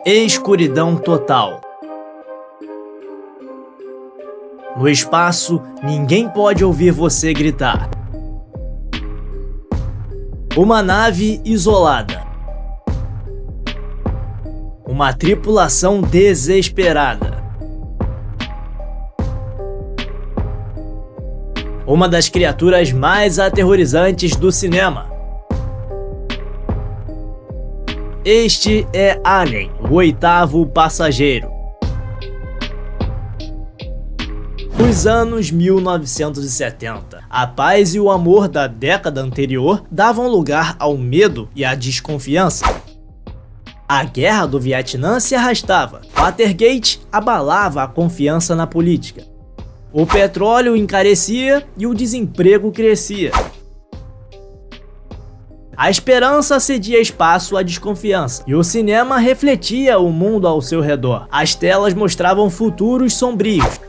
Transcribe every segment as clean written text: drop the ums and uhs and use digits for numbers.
Escuridão total. No espaço, ninguém pode ouvir você gritar. Uma nave isolada. Uma tripulação desesperada. Uma das criaturas mais aterrorizantes do cinema. Este é Alien, o oitavo passageiro. Nos anos 1970, a paz e o amor da década anterior davam lugar ao medo e à desconfiança. A guerra do Vietnã se arrastava, Watergate abalava a confiança na política. O petróleo encarecia e o desemprego crescia. A esperança cedia espaço à desconfiança, e o cinema refletia o mundo ao seu redor. As telas mostravam futuros sombrios.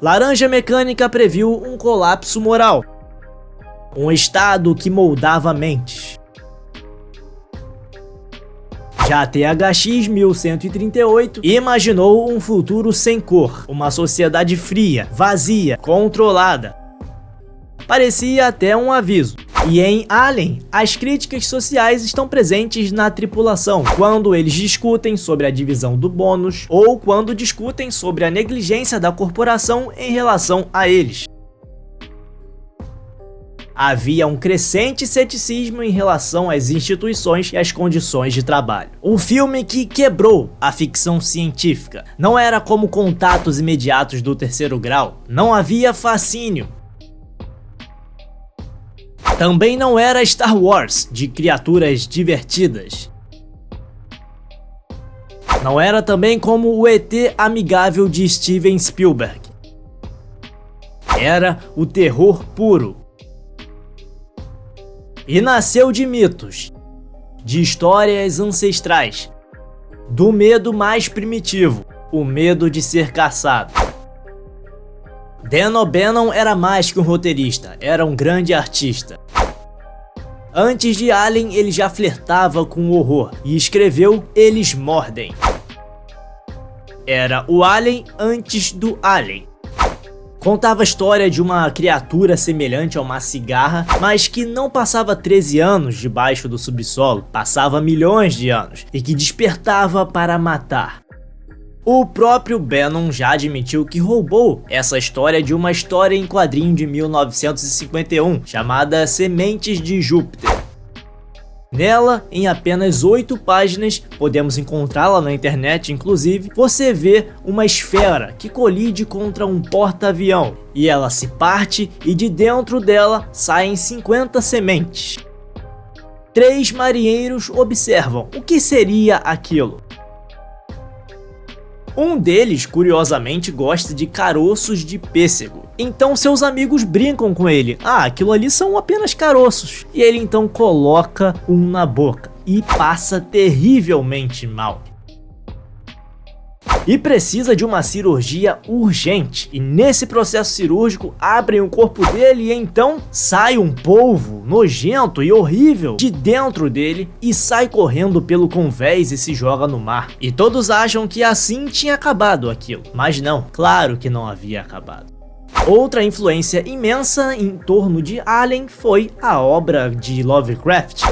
Laranja Mecânica previu um colapso moral, um estado que moldava mentes. Já THX 1138 imaginou um futuro sem cor, uma sociedade fria, vazia, controlada. Parecia até um aviso. E em Alien, as críticas sociais estão presentes na tripulação, quando eles discutem sobre a divisão do bônus ou quando discutem sobre a negligência da corporação em relação a eles. Havia um crescente ceticismo em relação às instituições e às condições de trabalho. Um filme que quebrou a ficção científica. Não era como Contatos Imediatos do Terceiro Grau. Não havia fascínio. Também não era Star Wars, de criaturas divertidas. Não era também como o ET amigável de Steven Spielberg. Era o terror puro. E nasceu de mitos, de histórias ancestrais, do medo mais primitivo, o medo de ser caçado. Dan O'Bannon era mais que um roteirista, era um grande artista. Antes de Alien, ele já flertava com o horror e escreveu Eles Mordem. Era o Alien antes do Alien. Contava a história de uma criatura semelhante a uma cigarra, mas que não passava 13 anos debaixo do subsolo, passava milhões de anos, e que despertava para matar. O próprio Bannon já admitiu que roubou essa história de uma história em quadrinho de 1951, chamada Sementes de Júpiter. Nela, em apenas 8 páginas, podemos encontrá-la na internet inclusive, você vê uma esfera que colide contra um porta-avião, e ela se parte e de dentro dela saem 50 sementes. 3 marinheiros observam o que seria aquilo. Um deles, curiosamente, gosta de caroços de pêssego. Então seus amigos brincam com ele. Ah, aquilo ali são apenas caroços. E ele então coloca um na boca e passa terrivelmente mal. E precisa de uma cirurgia urgente. E nesse processo cirúrgico abrem o corpo dele e então sai um polvo nojento e horrível de dentro dele e sai correndo pelo convés e se joga no mar. E todos acham que assim tinha acabado aquilo. Mas não, claro que não havia acabado. Outra influência imensa em torno de Alien foi a obra de Lovecraft.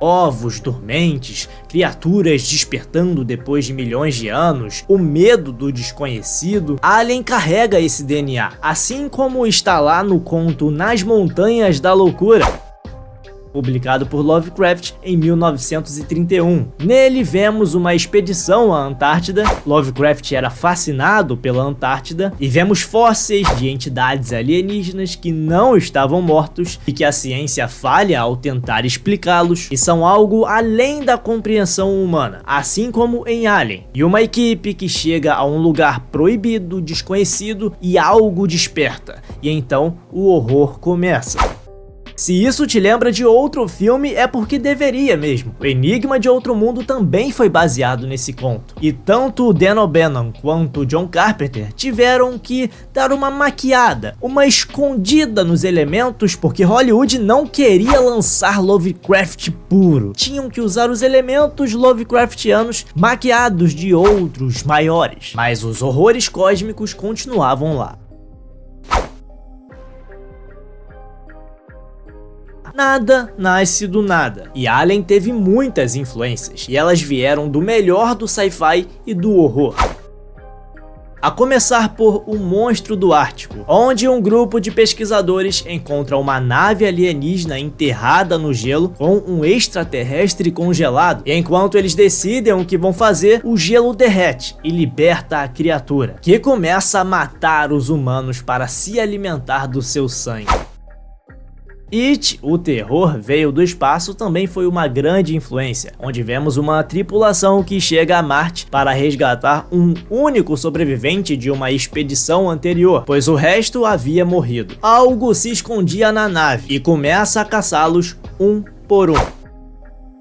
Ovos dormentes, criaturas despertando depois de milhões de anos, o medo do desconhecido. Alien carrega esse DNA, assim como está lá no conto Nas Montanhas da Loucura, publicado por Lovecraft em 1931. Nele vemos uma expedição à Antártida. Lovecraft era fascinado pela Antártida e vemos fósseis de entidades alienígenas que não estavam mortos e que a ciência falha ao tentar explicá-los e são algo além da compreensão humana, assim como em Alien. E uma equipe que chega a um lugar proibido, desconhecido e algo desperta, e então o horror começa. Se isso te lembra de outro filme, é porque deveria mesmo. O Enigma de Outro Mundo também foi baseado nesse conto. E tanto Dan O'Bannon quanto John Carpenter tiveram que dar uma maquiada, uma escondida nos elementos, porque Hollywood não queria lançar Lovecraft puro. Tinham que usar os elementos Lovecraftianos maquiados de outros maiores. Mas os horrores cósmicos continuavam lá. Nada nasce do nada, e Alien teve muitas influências, e elas vieram do melhor do sci-fi e do horror. A começar por O Monstro do Ártico, onde um grupo de pesquisadores encontra uma nave alienígena enterrada no gelo com um extraterrestre congelado, e enquanto eles decidem o que vão fazer, o gelo derrete e liberta a criatura, que começa a matar os humanos para se alimentar do seu sangue. It, o terror veio do espaço, também foi uma grande influência, onde vemos uma tripulação que chega a Marte para resgatar um único sobrevivente de uma expedição anterior, pois o resto havia morrido. Algo se escondia na nave e começa a caçá-los um por um.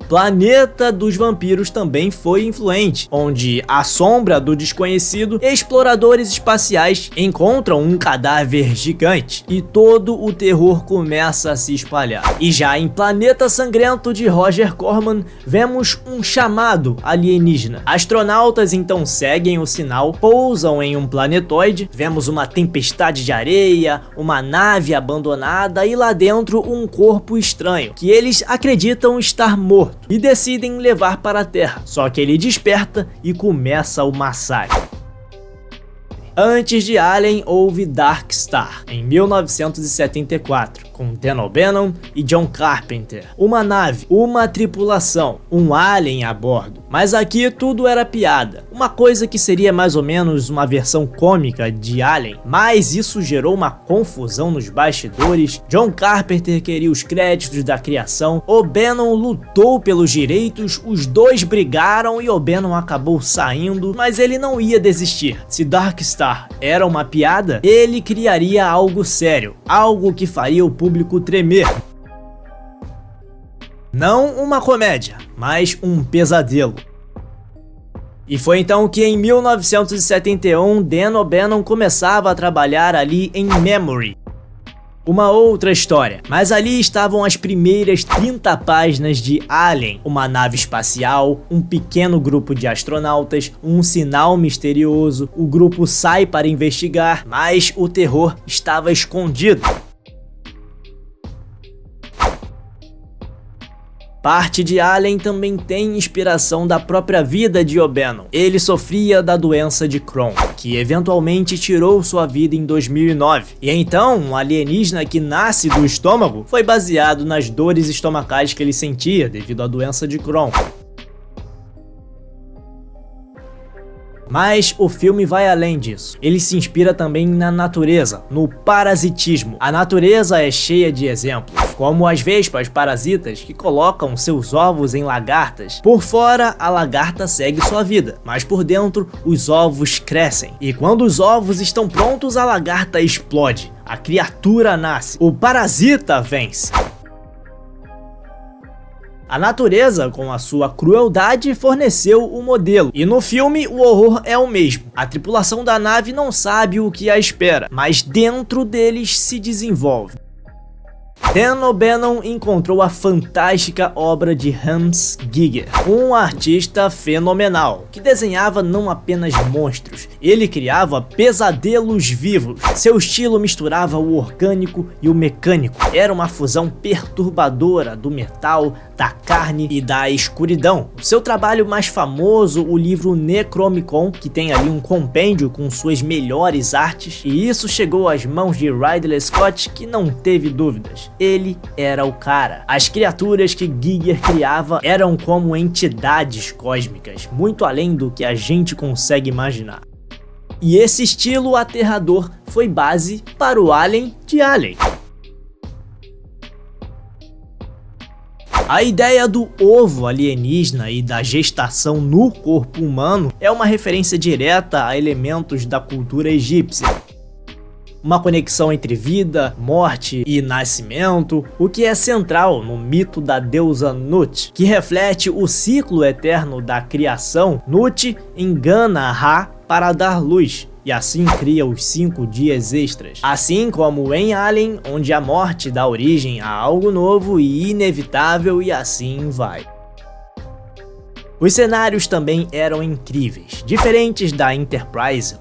Planeta dos Vampiros também foi influente, onde, à sombra do desconhecido, exploradores espaciais encontram um cadáver gigante e todo o terror começa a se espalhar. E já em Planeta Sangrento de Roger Corman, vemos um chamado alienígena. Astronautas então seguem o sinal, pousam em um planetoide, vemos uma tempestade de areia, uma nave abandonada e lá dentro um corpo estranho, que eles acreditam estar morto, e decidem levar para a Terra, só que ele desperta e começa o massacre. Antes de Alien, houve Dark Star, em 1974, com Dan O'Bannon e John Carpenter. Uma nave, uma tripulação, um alien a bordo. Mas aqui tudo era piada, uma coisa que seria mais ou menos uma versão cômica de Alien, mas isso gerou uma confusão nos bastidores. John Carpenter queria os créditos da criação, O'Bannon lutou pelos direitos, os dois brigaram e O'Bannon acabou saindo, mas ele não ia desistir. Se Dark Star era uma piada, ele criaria algo sério, algo que faria o público tremer. Não uma comédia, mas um pesadelo. E foi então que em 1971 Dan O'Bannon começava a trabalhar ali em Memory. Uma outra história, mas ali estavam as primeiras 30 páginas de Alien, uma nave espacial, um pequeno grupo de astronautas, um sinal misterioso, o grupo sai para investigar, mas o terror estava escondido. Parte de Alien também tem inspiração da própria vida de O'Bannon. Ele sofria da doença de Crohn, que eventualmente tirou sua vida em 2009. E então, um alienígena que nasce do estômago foi baseado nas dores estomacais que ele sentia devido à doença de Crohn. Mas o filme vai além disso. Ele se inspira também na natureza, no parasitismo. A natureza é cheia de exemplos, como as vespas parasitas que colocam seus ovos em lagartas. Por fora, a lagarta segue sua vida, mas por dentro, os ovos crescem. E quando os ovos estão prontos, a lagarta explode. A criatura nasce. O parasita vence. A natureza, com a sua crueldade, forneceu o modelo, e no filme o horror é o mesmo. A tripulação da nave não sabe o que a espera, mas dentro deles se desenvolve. Dan O'Bannon encontrou a fantástica obra de Hans Giger, um artista fenomenal, que desenhava não apenas monstros, ele criava pesadelos vivos. Seu estilo misturava o orgânico e o mecânico, era uma fusão perturbadora do metal, da carne e da escuridão. Seu trabalho mais famoso, o livro Necromicon, que tem ali um compêndio com suas melhores artes, e isso chegou às mãos de Ridley Scott, que não teve dúvidas. Ele era o cara. As criaturas que Giger criava eram como entidades cósmicas, muito além do que a gente consegue imaginar. E esse estilo aterrador foi base para o Alien de Alien. A ideia do ovo alienígena e da gestação no corpo humano é uma referência direta a elementos da cultura egípcia. uma conexão entre vida, morte e nascimento, o que é central no mito da deusa Nut, que reflete o ciclo eterno da criação. Nut engana Ra para dar luz, e assim cria os 5 dias extras. Assim como em Alien, onde a morte dá origem a algo novo e inevitável, e assim vai. Os cenários também eram incríveis, diferentes da Enterprise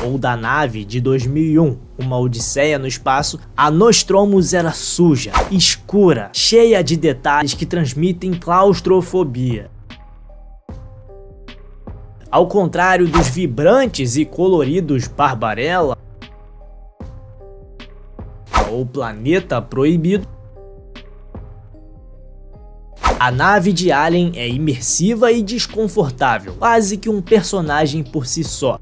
ou da nave de 2001, Uma Odisseia no Espaço. A Nostromos era suja, escura, cheia de detalhes que transmitem claustrofobia. Ao contrário dos vibrantes e coloridos Barbarella ou Planeta Proibido, a nave de Alien é imersiva e desconfortável, quase que um personagem por si só.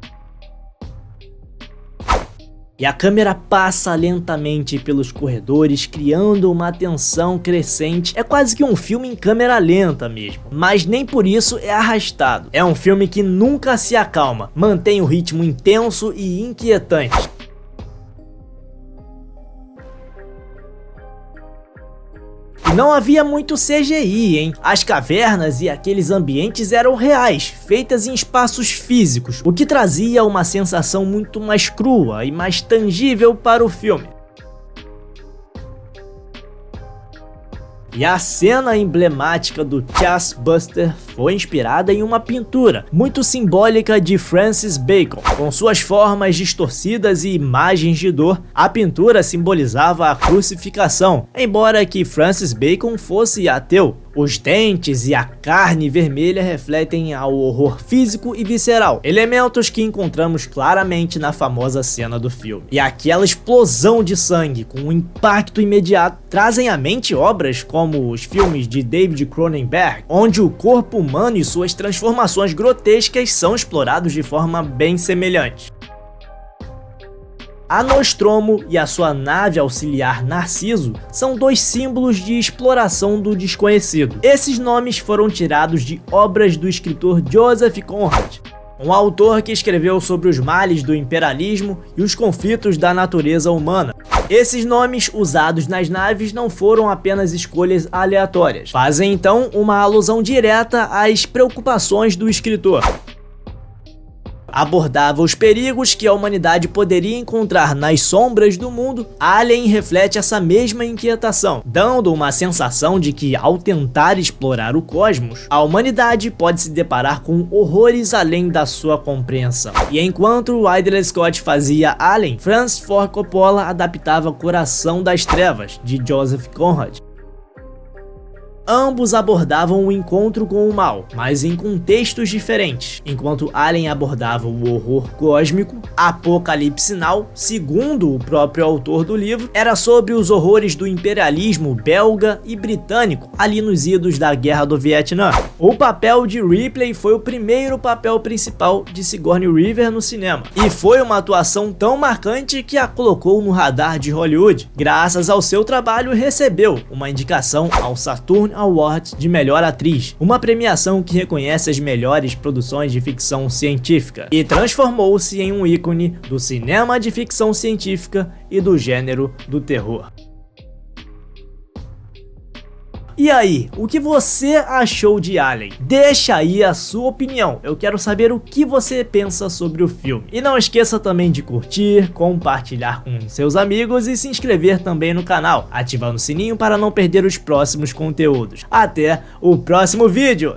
E a câmera passa lentamente pelos corredores, criando uma tensão crescente. É quase que um filme em câmera lenta mesmo, mas nem por isso é arrastado. É um filme que nunca se acalma, mantém o ritmo intenso e inquietante. E não havia muito CGI, hein? As cavernas e aqueles ambientes eram reais, feitas em espaços físicos, o que trazia uma sensação muito mais crua e mais tangível para o filme. E a cena emblemática do Chestbuster foi inspirada em uma pintura muito simbólica de Francis Bacon. Com suas formas distorcidas e imagens de dor, a pintura simbolizava a crucificação, embora que Francis Bacon fosse ateu. Os dentes e a carne vermelha refletem ao horror físico e visceral, elementos que encontramos claramente na famosa cena do filme. E aquela explosão de sangue com um impacto imediato trazem à mente obras como os filmes de David Cronenberg, onde o corpo humano e suas transformações grotescas são explorados de forma bem semelhante. A Nostromo e a sua nave auxiliar Narciso são 2 símbolos de exploração do desconhecido. Esses nomes foram tirados de obras do escritor Joseph Conrad, um autor que escreveu sobre os males do imperialismo e os conflitos da natureza humana. Esses nomes usados nas naves não foram apenas escolhas aleatórias, fazem então uma alusão direta às preocupações do escritor. Abordava os perigos que a humanidade poderia encontrar nas sombras do mundo. Alien reflete essa mesma inquietação, dando uma sensação de que, ao tentar explorar o cosmos, a humanidade pode se deparar com horrores além da sua compreensão. E enquanto Ridley Scott fazia Alien, Francis Ford Coppola adaptava Coração das Trevas, de Joseph Conrad. Ambos abordavam o encontro com o mal, mas em contextos diferentes. Enquanto Alien abordava o horror cósmico, Apocalipse Now, segundo o próprio autor do livro, era sobre os horrores do imperialismo belga e britânico, ali nos idos da Guerra do Vietnã. O papel de Ripley foi o primeiro papel principal de Sigourney Weaver no cinema, e foi uma atuação tão marcante que a colocou no radar de Hollywood. Graças ao seu trabalho, recebeu uma indicação ao Saturn Awards de melhor atriz, uma premiação que reconhece as melhores produções de ficção científica, e transformou-se em um ícone do cinema de ficção científica e do gênero do terror. E aí, o que você achou de Alien? Deixa aí a sua opinião, eu quero saber o que você pensa sobre o filme. E não esqueça também de curtir, compartilhar com seus amigos e se inscrever também no canal, ativando o sininho para não perder os próximos conteúdos. Até o próximo vídeo!